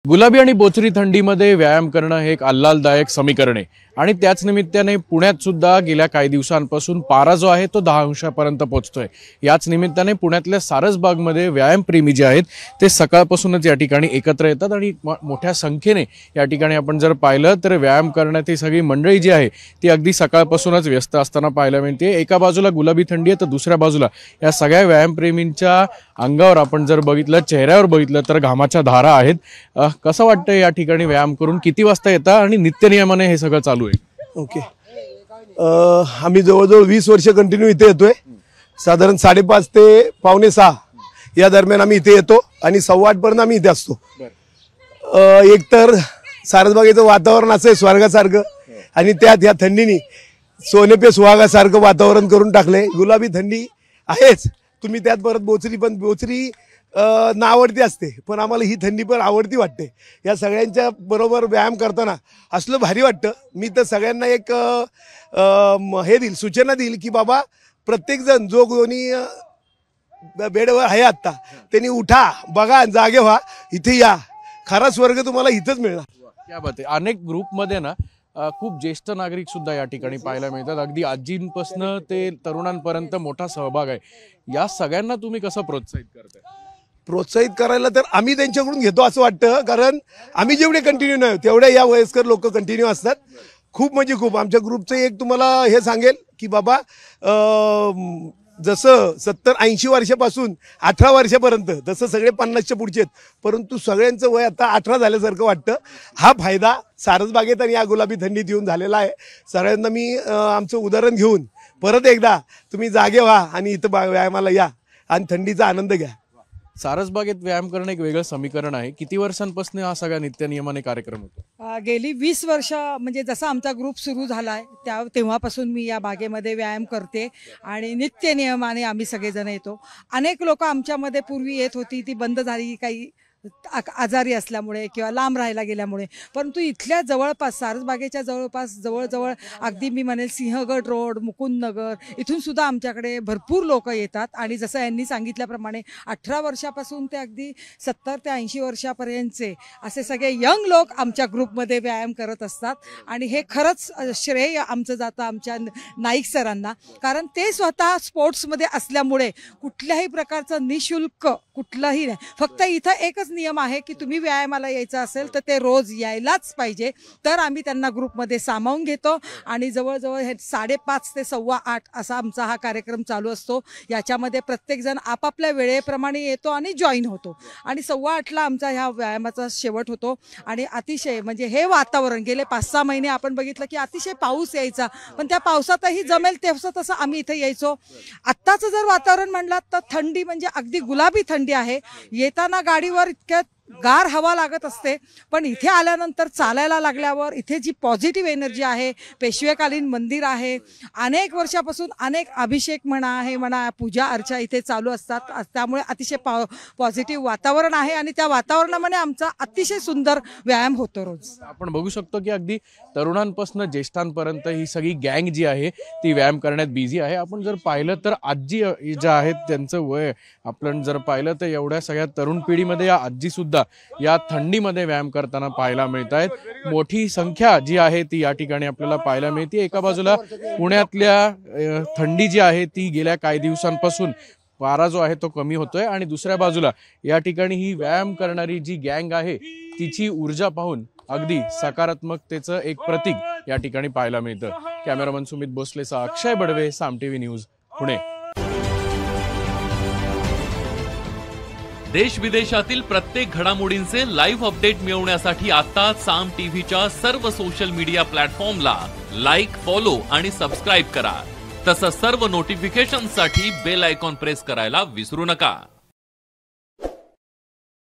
गुलाबी आणि बोचरी थंडीमध्ये व्यायाम करणं हे एक आल्हाददायक समीकरण आहे आणि त्याच निमित्ताने पुण्यात सुद्धा गेल्या काही दिवसांपासून पारा जो आहे तो 10 अंशापर्यंत पोहोचतोय। याच निमित्ताने पुण्यातल्या सारसबागमध्ये व्यायाम प्रेमी जे आहेत ते सकाळपासूनच या ठिकाणी एकत्र येतात आणि मोठ्या संख्येने या ठिकाणी आपण जर पाहिलं तर व्यायाम करण्याची सगळी मंडळी जी आहे ती अगदी सकाळपासूनच व्यस्त असताना पाहायला मिळते। एका बाजूला गुलाबी थंडी आहे तर दुसऱ्या बाजूला या सगळ्या व्यायाम प्रेमींच्या अंगावर आपण जर बघितलं, चेहऱ्यावर बघितलं तर घामाच्या धारा आहेत। कसं वाटतं या ठिकाणी व्यायाम करून, किती वाजता येता आणि नित्यनियमाने हे सगळं चालू आहे? ओके, आम्ही जवळजवळ 20 वर्ष कंटिन्यू इथे येतोय। साधारण 5:30 ते 5:45 या दरम्यान आम्ही इथे येतो आणि 7:15 पर्यंत आम्ही इथे असतो। एकतर सारसबागेचं वातावरण असं स्वर्गासारखं आणि त्यात या थंडीने सोने पे सुहागासारखं वातावरण करून टाकलंय। गुलाबी थंडी आहेच, तुम्ही त्यात परत बोचरी, पण बोचरी ना आवडती असते, पण आम्हाला ही थंडी पण आवडती वाटते। या सगळ्यांच्या बरोबर व्यायाम करताना असलं भारी वाटतं। मी तर सगळ्यांना एक हे देईल, सूचना देईल की बाबा प्रत्येकजण जो कोणी बेडवर आहे आत्ता त्यांनी उठा, बघा, जागे व्हा, इथे या, खरा स्वर्ग तुम्हाला इथंच मिळणार। क्या बात आहे। अनेक ग्रुपमध्ये ना खूप ज्येष्ठ नागरिक सुद्धा या ठिकाणी पाहायला मिळतात, अगदी आजींपासून ते तरुणांपर्यंत मोठा सहभाग आहे। या सगळ्यांना तुम्ही कसं प्रोत्साहित करताय? प्रोत्साहित करायला तर आम्ही त्यांच्याकडून घेतो असं वाटतं, कारण आम्ही जेवढे कंटिन्यू नाही तेवढे या वयस्कर लोक कंटिन्यू असतात। खूप म्हणजे खूप आमच्या ग्रुपचं एक तुम्हाला हे सांगेल की बाबा जसं 70-80 वर्षापासून 18 वर्षापर्यंत, तसं सगळे 50च्या पुढचे आहेत, परंतु सगळ्यांचं वय आता 18 झाल्यासारखं वाटतं। हा फायदा सारसबागेत आणि या गुलाबी थंडीत येऊन झालेला आहे। सगळ्यांना मी आमचं उदाहरण घेऊन परत एकदा तुम्ही जागे व्हा आणि इथं व्यायामाला या आणि थंडीचा आनंद घ्या। सारसबागेत व्यायाम करणं एक वेगळं समीकरण आहे। किती वर्षांपासून हा सगळा नित्यनियमाने कार्यक्रम होतो? गेली 20 वर्ष, म्हणजे जसा आमचा ग्रुप सुरू झालाय तेव्हापासून मी या बागेमध्ये व्यायाम करते आणि नित्यनियमाने आम्ही सगळेजण येतो। अनेक लोक आमच्यामध्ये पूर्वी येत होती, ती बंद झाली काही आजारी असल्यामुळे किंवा लांब राहायला गेल्यामुळे, परंतु इथल्या जवळपास सारसबागेच्या जवळजवळ अगदी मी म्हणेल सिंहगड रोड, मुकुंदनगर इथून सुद्धा आमच्याकडे भरपूर लोक येतात। आणि जसं यांनी सांगितल्याप्रमाणे 18 वर्षापासून ते अगदी 70 ते 80 वर्षापर्यंतचे असे सगळे यंग लोक आमच्या ग्रुपमध्ये व्यायाम करत असतात। आणि हे खरंच श्रेय आमचं जातं आमच्या नाईक सरांना, कारण ते स्वतः स्पोर्ट्समध्ये असल्यामुळे कुठल्याही प्रकारचं निशुल्क कुठलंही नाही, फक्त इथं एकच नियम आहे की तुम्ही व्यायामाला यायचं असेल तर ते रोज यायलाच पाहिजे। तर आम्ही त्यांना ग्रुपमध्ये सामावून घेतो आणि जवळजवळ हे 5:30 ते 8:15 असा आमचा हा कार्यक्रम चालू असतो। याच्यामध्ये प्रत्येकजण आपापल्या वेळेप्रमाणे येतो आणि जॉईन होतो आणि 8:15ला आमचा ह्या व्यायामाचा शेवट होतो। आणि अतिशय म्हणजे हे वातावरण गेले 5-6 महिने आपण बघितलं की अतिशय पाऊस यायचा, पण त्या पावसातही जमेल तसं आम्ही इथे यायचो। आत्ताचं जर वातावरण म्हणलं तर थंडी म्हणजे अगदी गुलाबी थंडी आहे। येताना गाडीवर इतक्यात गार हवा लागत असते, पण इथे आल्यानंतर चालायला लागल्यावर इथे जी पॉझिटिव्ह एनर्जी आहे, पेशवेकालीन मंदिर आहे, अनेक वर्षापासून अनेक अभिषेक म्हणा पूजा अर्चा इथे चालू असतात, त्यामुळे अतिशय पॉझिटिव्ह वातावरण आहे आणि त्या वातावरणामुळे आमचा अतिशय सुंदर व्यायाम होतो रोज। आपण बघू शकतो की अगदी तरुणांपासून ज्येष्ठांपर्यंत ही सगळी गँग जी आहे ती व्यायाम करण्यात बिझी आहे। आपण जर पाहिलं तर आजी ज्या आहेत त्यांचं वय आपण जर पाहिलं तर एवढ्या सगळ्या तरुण पिढीमध्ये या आजी सुद्धा या थंडीमध्ये व्यायाम करताना पाहायला मिळत आहेत। मोठी संख्या जी आहे ती या ठिकाणी आपल्याला पाहायला मिळते। एका बाजूला पुण्यातल्या थंडी जी आहे ती गेल्या काही दिवसांपासून पारा जो आहे तो कमी होतोय आणि दुसऱ्या बाजूला या ठिकाणी ही व्यायाम करणारी जी गँग आहे तिची ऊर्जा पाहून अगदी सकारात्मकतेचं एक प्रतीक या ठिकाणी पाहायला मिळतं। कॅमेरामन सुमित भोसलेचा अक्षय बडवे, साम टीव्ही न्यूज, पुणे। देश विदेशातील प्रत्येक घडामोडींचे लाईव्ह अपडेट मिळवण्यासाठी आता साम टीव्हीच्या सर्व सोशल मीडिया प्लॅटफॉर्मला लाईक, फॉलो आणि सबस्क्राईब करा। तसंच सर्व नोटिफिकेशनसाठी बेल आयकॉन प्रेस करायला विसरू नका।